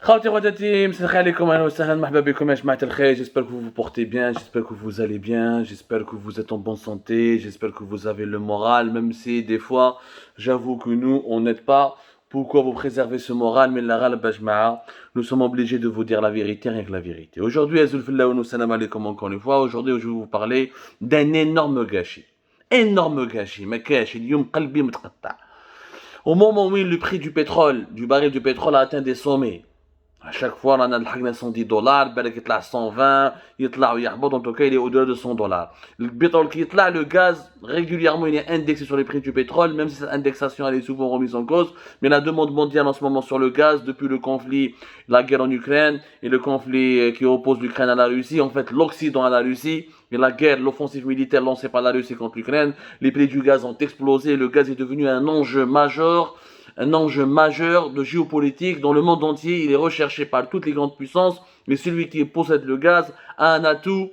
Khawti Khawtatim, salam alaikum, ahlan wa sahlan, marhaba bikoum, ya jamaat al-khair. J'espère que vous vous portez bien, j'espère que vous allez bien, j'espère que vous êtes en bonne santé, j'espère que vous avez le moral, même si des fois, j'avoue que nous, on n'aide pas. Pourquoi vous préservez ce moral? Mais la ghalba jama'a, nous sommes obligés de vous dire la vérité, rien que la vérité. Aujourd'hui, azulfillah wa salam alaikum encore une fois. Aujourd'hui, je vais vous parler d'un énorme gâchis. Énorme gâchis, ma cache, il yum qalbi mtqatta. Au moment où le prix du pétrole, du baril du pétrole a atteint des sommets, à chaque fois, on a le 110 dollars, il y a 120, il y a en tout cas, il est au-delà de 100 dollars. Le pétrole qui est là, le gaz, régulièrement, il est indexé sur les prix du pétrole, même si cette indexation elle est souvent remise en cause. Mais la demande mondiale en ce moment sur le gaz, depuis le conflit, la guerre en Ukraine et le conflit qui oppose l'Ukraine à la Russie, en fait, l'Occident à la Russie, et la guerre, l'offensive militaire lancée par la Russie contre l'Ukraine, les prix du gaz ont explosé, le gaz est devenu un enjeu majeur de géopolitique dans le monde entier. Il est recherché par toutes les grandes puissances, mais celui qui possède le gaz a un atout.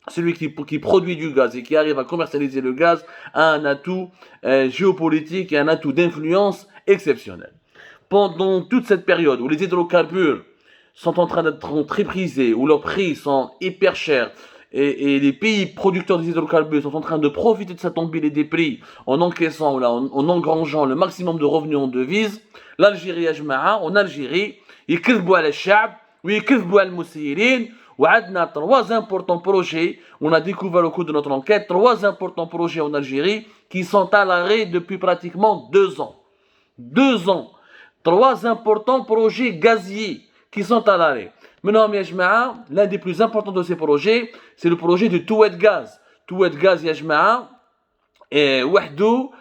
Celui qui produit du gaz et qui arrive à commercialiser le gaz a un atout géopolitique et un atout d'influence exceptionnel. Pendant toute cette période où les hydrocarbures sont en train d'être très prisés, où leurs prix sont hyper chers, et les pays producteurs des hydrocarbures sont en train de profiter de cette embellie des prix en encaissant, en engrangeant le maximum de revenus en devises, l'Algérie, en Algérie, ils كذبوا على الشعب ويكذبوا على المسيرين. وعندنا trois importants projets, on a découvert au cours de notre enquête, trois importants projets en Algérie qui sont à l'arrêt depuis pratiquement 2 ans. 2 ans. Trois importants projets gaziers qui sont à l'arrêt. Maintenant, l'un des plus importants de ces projets, c'est le projet de Touet Gaz. Touet Gaz, et Wahdou,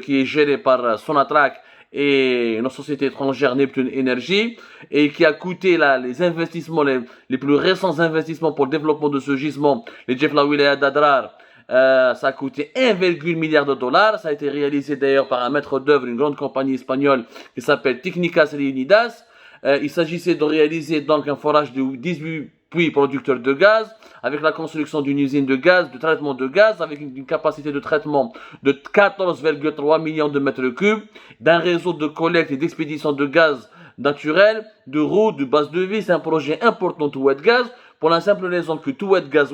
qui est géré par Sonatrach et une société étrangère Neptune Energy, et qui a coûté les investissements, les plus récents investissements pour le développement de ce gisement, les Jefla Wilaya d'Adrar, ça a coûté 1,1 milliard de dollars. Ça a été réalisé d'ailleurs par un maître d'œuvre, une grande compagnie espagnole qui s'appelle Técnicas Reunidas. Il s'agissait de réaliser donc un forage de 18 puits producteurs de gaz, avec la construction d'une usine de gaz, de traitement de gaz, avec une capacité de traitement de 14,3 millions de mètres cubes, d'un réseau de collecte et d'expédition de gaz naturel, de routes, de base de vie. C'est un projet important Touet Gaz, pour la simple raison que Touet Gaz,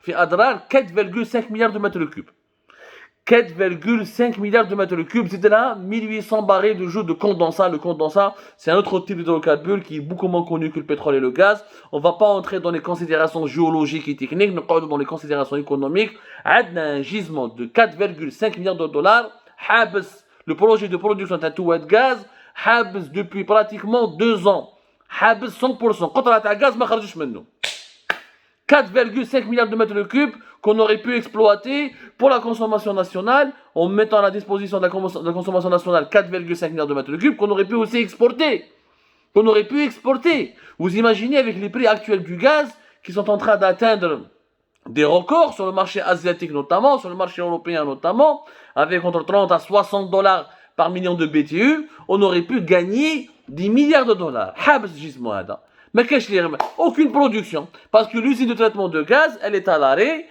fait Adrar 4,5 milliards de mètres cubes. 4,5 milliards de mètres cubes, c'était là 1800 barils de jus de condensat. Le condensat, c'est un autre type d'hydrocarbure qui est beaucoup moins connu que le pétrole et le gaz. On ne va pas entrer dans les considérations géologiques et techniques, nous parlons dans les considérations économiques. On a un gisement de 4,5 milliards de dollars. Le projet de production de Touet Gaz, depuis pratiquement 2 ans. 100%. Quand on a gaz, ma kharjouch maintenant. 4,5 milliards de mètres cubes qu'on aurait pu exploiter pour la consommation nationale, en mettant à la disposition de la consommation nationale 4,5 milliards de mètres cubes, qu'on aurait pu aussi exporter. Vous imaginez avec les prix actuels du gaz qui sont en train d'atteindre des records sur le marché asiatique notamment, sur le marché européen notamment, avec entre 30 à 60 dollars par million de BTU, on aurait pu gagner des milliards de dollars. Mais aucune production. Parce que l'usine de traitement de gaz, elle est à l'arrêt.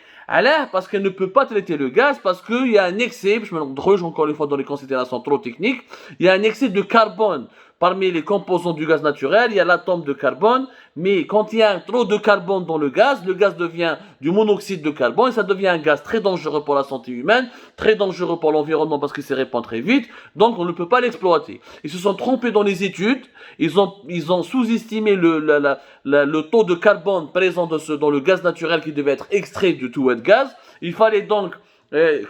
Parce qu'elle ne peut pas traiter le gaz, parce qu'il y a un excès, je me range encore une fois dans les considérations trop techniques, il y a un excès de carbone. Parmi les composants du gaz naturel, il y a l'atome de carbone, mais quand il y a trop de carbone dans le gaz devient du monoxyde de carbone, et ça devient un gaz très dangereux pour la santé humaine, très dangereux pour l'environnement parce qu'il se répand très vite, donc on ne peut pas l'exploiter. Ils se sont trompés dans les études, ils ont sous-estimé le taux de carbone présent dans le gaz naturel qui devait être extrait du Touet Gaz. Il fallait donc,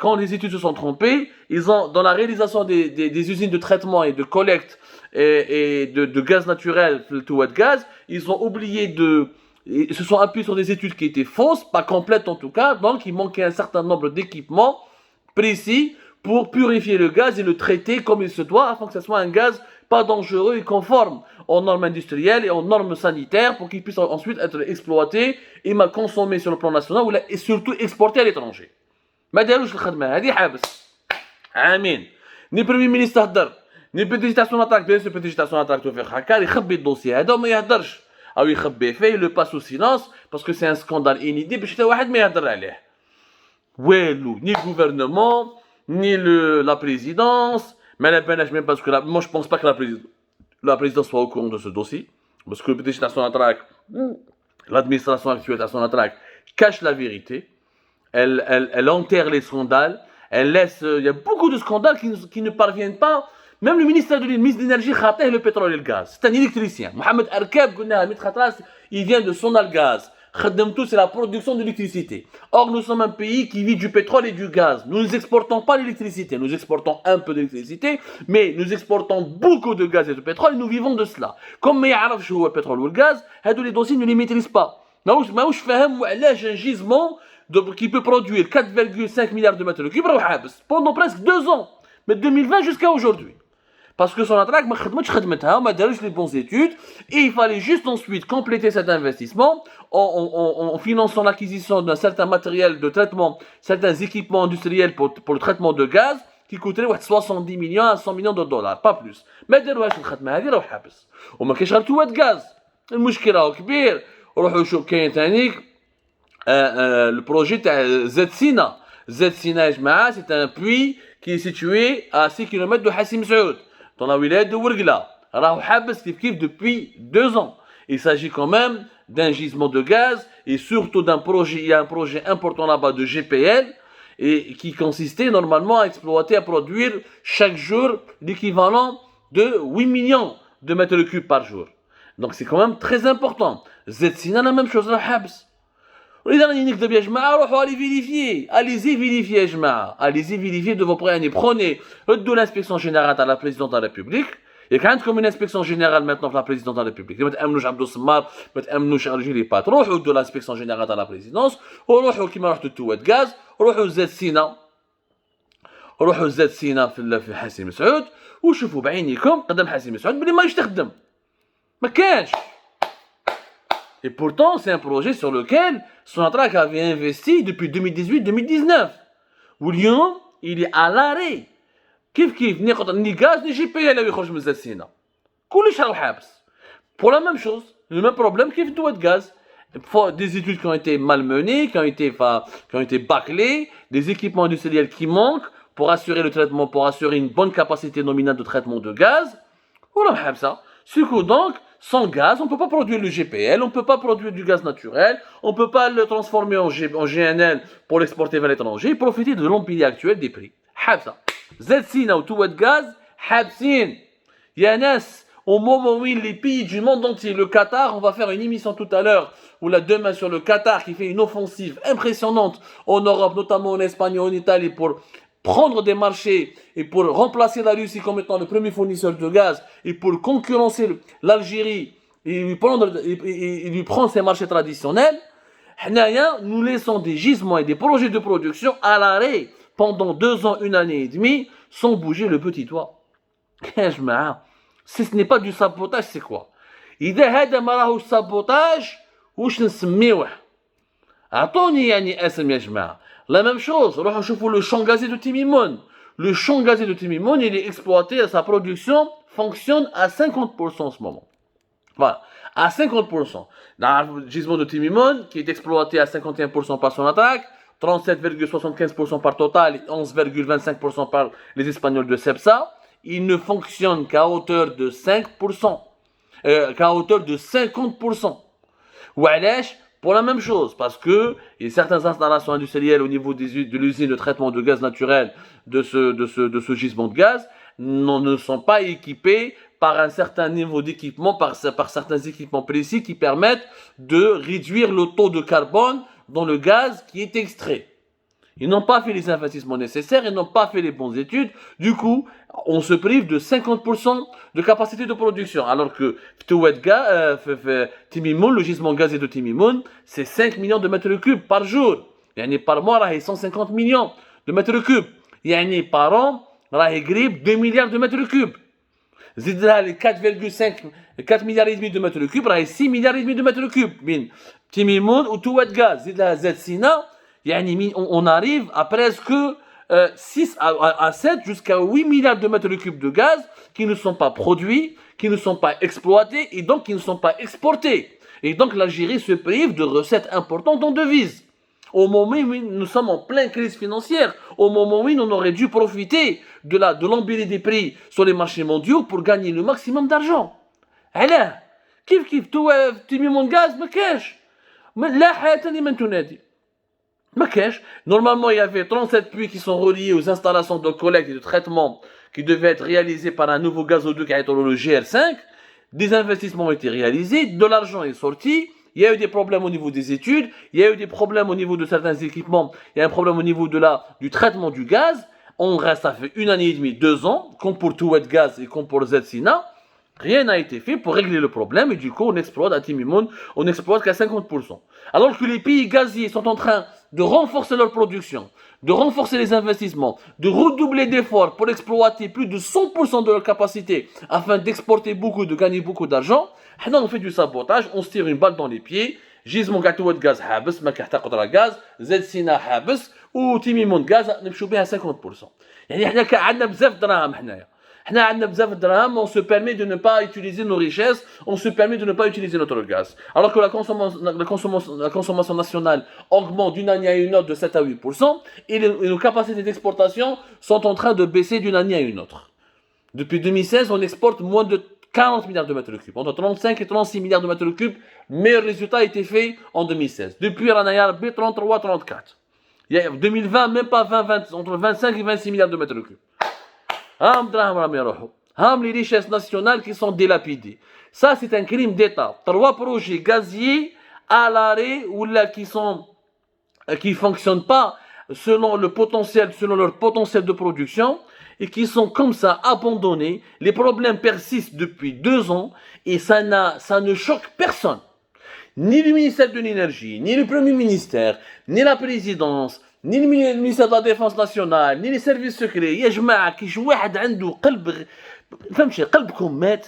quand les études se sont trompées, ils ont, dans la réalisation des usines de traitement et de collecte et de gaz naturel, le Touet Gaz, ils ont oublié ils se sont appuyés sur des études qui étaient fausses, pas complètes en tout cas, donc il manquait un certain nombre d'équipements précis pour purifier le gaz et le traiter comme il se doit, afin que ce soit un gaz pas dangereux et conforme aux normes industrielles et aux normes sanitaires, pour qu'il puisse ensuite être exploité et consommé sur le plan national et surtout exporté à l'étranger. ما داروش الخدمه هذه حابس عامين ني بريمي مينيستر هدر ني بيديجيتاسيون اتاك بيان سو بيديجيتاسيون اتاك توفيق حكار يخبي الدوسي هذا وما يهدرش او يخبي فيه لو باس او سيلانس باسكو سي ان سكاندال انيدي باش حتى واحد ما يهدر عليه والو ني الغوفرنمون ni la présidence, Mais la peine, même parce que moi je pense pas que la présidence soit au courant de ce dossier. Parce que le PDG de la Sonatrach, l'administration actuelle de la Sonatrach, cache la vérité. Elle enterre les scandales. Elle laisse. Il y a beaucoup de scandales qui ne parviennent pas. Même le ministre de l'énergie, le pétrole et le gaz. C'est un électricien. Mohamed Arkab, il vient de Sonalgaz. Khademtou, c'est la production de l'électricité. Or, nous sommes un pays qui vit du pétrole et du gaz. Nous n'exportons pas l'électricité. Nous exportons un peu d'électricité, mais nous exportons beaucoup de gaz et de pétrole et nous vivons de cela. Comme il y a le pétrole ou le gaz, les dossiers ne les maîtrisent pas. Je fais un gisement qui peut produire 4,5 milliards de mètres cubes pendant presque 2 ans. Mais de 2020 jusqu'à aujourd'hui. Parce que Sonatrach m'a donné les bonnes études et il fallait juste ensuite compléter cet investissement en finançant l'acquisition d'un certain matériel de traitement, certains équipements industriels pour le traitement de gaz qui coûterait 70 millions à 100 millions de dollars, pas plus. Mais داروهاش الخدمه هذه راهو حابس وما كاينش غير توات غاز المشكل راهو كبير روحوا شوف كاين ثاني البروجي تاع زد سينا يا جماعه سي ان puits qui est situé à 6 km de Hassim Saoud dans la wilaya de Ouargla. راهو حابس كيف depuis 2 ans. Il s'agit quand même d'un gisement de gaz et surtout d'un projet, il y a un projet important là-bas de GPL et qui consistait normalement à exploiter, à produire chaque jour l'équivalent de 8 millions de mètres cubes par jour. Donc c'est quand même très important. Zetsina, la même chose, la habs. Allez-y vérifier, يا جماعة. Allez-y vérifier de vos prêts. Prenez l'inspection générale à la présidente de la République. Il y a quand même une inspection générale maintenant pour la présidente de la République. ما تأمنوش عبد الصمار، ما تأمنوش رجلي بات. روحوا de l'inspection générale à la présidence، وروحوا كيما رحتوا توات غاز، روحوا زاد سينا. روحوا زاد سينا في حسين مسعود وشوفوا بعينيكم قدام حسين مسعود بلي ما يخدم. ما كانش. Et pourtant, c'est un projet sur lequel Sonatrach avait investi depuis 2018-2019. Où Lyon, il est à l'arrêt. كيف ni gaz ni GPL اللي يخرج من زاد سينا. كلش راهو حابس. Pour la même chose, le même problème كيف دوات gaz. Des études qui ont été malmenées, qui ont été bâclées, des équipements industriels qui manquent pour assurer le traitement, pour assurer une bonne capacité nominale de traitement de gaz. Voilà, ça. Ce coup donc, sans gaz, on ne peut pas produire le GPL, on ne peut pas produire du gaz naturel, on ne peut pas le transformer en GNL pour l'exporter vers l'étranger et profiter de l'empire actuel des prix. Habsa. Zetsina ou Touat Gaz, Habsin. Yanas, au moment où les pays du monde entier, le Qatar, on va faire une émission tout à l'heure, ou là demain sur le Qatar qui fait une offensive impressionnante en Europe, notamment en Espagne et en Italie pour prendre des marchés et pour remplacer la Russie comme étant le premier fournisseur de gaz et pour concurrencer l'Algérie et lui prendre ses marchés traditionnels, nous laissons des gisements et des projets de production à l'arrêt pendant 2 ans, 1 année et demie sans bouger le petit toit. Si ce n'est pas du sabotage, c'est quoi? إذا هذا ما راهوش sabotage واش نسميوه؟ أعطوني يعني اسم يا جماعة. La même chose, روحوا شوفوا le champ gazier de Timimon. Le champ gazier de Timimon, il est exploité, sa production fonctionne à 50% en ce moment. Voilà, à 50%. Dans le gisement de Timimon, qui est exploité à 51% par Sonatrach, 37,75% par Total et 11,25% par les Espagnols de Cepsa, il ne fonctionne qu'à hauteur de 5%, qu'à hauteur de 50%. وعلاش؟ Pour la même chose, parce que il y a certaines installations industrielles au niveau de l'usine de traitement de gaz naturel de ce gisement de gaz ne sont pas équipées par un certain niveau d'équipement, par certains équipements précis qui permettent de réduire le taux de carbone dans le gaz qui est extrait. Ils n'ont pas fait les investissements nécessaires, ils n'ont pas fait les bonnes études. Du coup, on se prive de 50% de capacité de production. Alors que Timimoun, le gisement gazé de Timimoun, c'est 5 millions de mètres cubes par jour. Yani par mois, il y a 150 millions de mètres cubes. Yani par an, il y a 2 milliards de mètres cubes. زيد لها les 4 milliards et demi de mètres cubes, il y a 6 milliards et demi de mètres cubes. من Timimoun ou Touat Gaz, زيد لها زاد سينا. On arrive à presque 6 à 7 jusqu'à 8 milliards de mètres cubes de gaz qui ne sont pas produits, qui ne sont pas exploités et donc qui ne sont pas exportés. Et donc l'Algérie se prive de recettes importantes en devises. Au moment où nous sommes en pleine crise financière, au moment où on aurait dû profiter de l'embellie des prix sur les marchés mondiaux pour gagner le maximum d'argent. علاه كيف تيمي gaz ما كاش لا حياة لمن تنادي ما كاش. Normalement il y avait 37 puits qui sont reliés aux installations de collecte et de traitement qui devaient être réalisés par un nouveau gazoduc qui est le GR5. Des investissements ont été réalisés, de l'argent est sorti. Il y a eu des problèmes au niveau des études, il y a eu des problèmes au niveau de certains équipements, il y a un problème au niveau du traitement du gaz. On reste, ça fait 1 année et demie, 2 ans, comme pour Touet Gaz et comme pour ZSINA. Rien n'a été fait pour régler le problème et du coup on exploite à Timimoun, on exploite qu'à 50%. Alors que les pays gaziers sont en train de renforcer leur production, de renforcer les investissements, de redoubler d'efforts pour exploiter plus de 100% de leur capacité afin d'exporter beaucoup, de gagner beaucoup d'argent, on fait du sabotage, on se tire une balle dans les pieds. Gismon Gatouet Gaz Habes, Makahta Gaz, ZSINA Habes, ou Timimoun Gaz, نمشوا بها 50%. يعني احنا عندنا بزاف دراهم حنايا. احنا عندنا بزاف دراهم, on se permet de ne pas utiliser nos richesses, on se permet de ne pas utiliser notre gaz. Alors que la consommation nationale augmente d'une année à une autre de 7 à 8%, et nos capacités d'exportation sont en train de baisser d'une année à une autre. Depuis 2016, on exporte moins de 40 milliards de mètres cubes, entre 35 et 36 milliards de mètres cubes. Meilleur résultat a été fait en 2016. Depuis l'année 33-34. 2020, même pas 20, entre 25 et 26 milliards de mètres cubes. Les richesses nationales qui sont délapidées. Ça, c'est un crime d'État. 3 projets gaziers à l'arrêt ou là qui fonctionnent pas selon leur potentiel de production et qui sont comme ça abandonnés. Les problèmes persistent depuis 2 ans et ça ne choque personne. Ni le ministère de l'Énergie, ni le Premier ministère, ni la présidence, ni le ministère de la Défense nationale, ni les services secrets. يا جماعة كاش واحد عنده قلب فهمتي قلبكم مات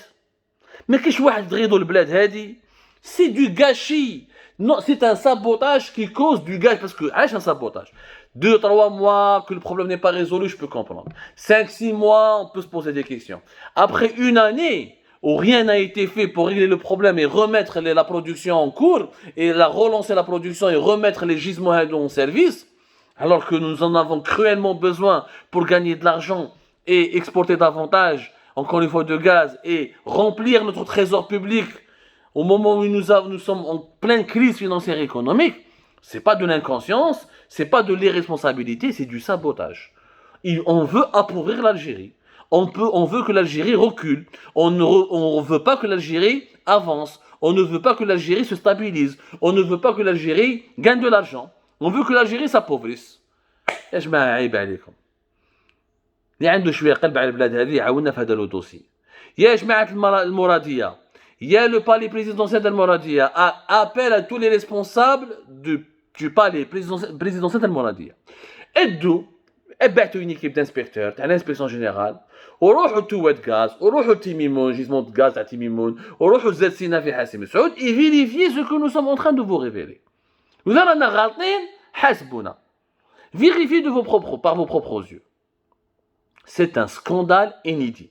ما كاش واحد تغيضوا البلاد هذه. C'est du gâchis. Non, c'est un sabotage qui cause du gâchis parce que علاش un sabotage 2-3 mois que le problème n'est pas résolu, je peux comprendre. 5-6 mois, on peut se poser des questions. Après 1 année où rien n'a été fait pour régler le problème et remettre la production en cours et relancer la production et remettre les gisements en service, alors que nous en avons cruellement besoin pour gagner de l'argent et exporter davantage, encore une fois, de gaz et remplir notre trésor public au moment où nous sommes en pleine crise financière et économique, c'est pas de l'inconscience, c'est pas de l'irresponsabilité, c'est du sabotage. On veut appauvrir l'Algérie. On veut que l'Algérie recule. On ne veut pas que l'Algérie avance. On ne veut pas que l'Algérie se stabilise. On ne veut pas que l'Algérie gagne de l'argent. On veut que l'Algérie s'appauvrisse. يا جماعة عيب عليكم. اللي عنده شوية قلب على البلاد هذه يعاوننا في هذا الدوسي. يا جماعة المرادية. Il y a le palais présidentiel d'Al-Mouradia appelle à tous les responsables du palais présidentiel d'Al-Mouradia. Aidou, ابعتوا une équipe d'inspecteurs à l'inspection générale وروحوا توات غاز وروحوا تيميمون gisement de gaz à Timimoun وروحوا ZSINA في حاسم سعود et vérifiez ce que nous sommes en train de vous révéler. Vous رانا غالطين حاسبونا. Vérifiez par vos propres yeux. C'est un scandale inédit.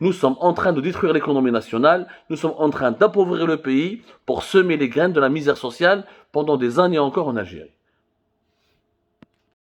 Nous sommes en train de détruire l'économie nationale, nous sommes en train d'appauvrir le pays pour semer les graines de la misère sociale pendant des années encore en Algérie.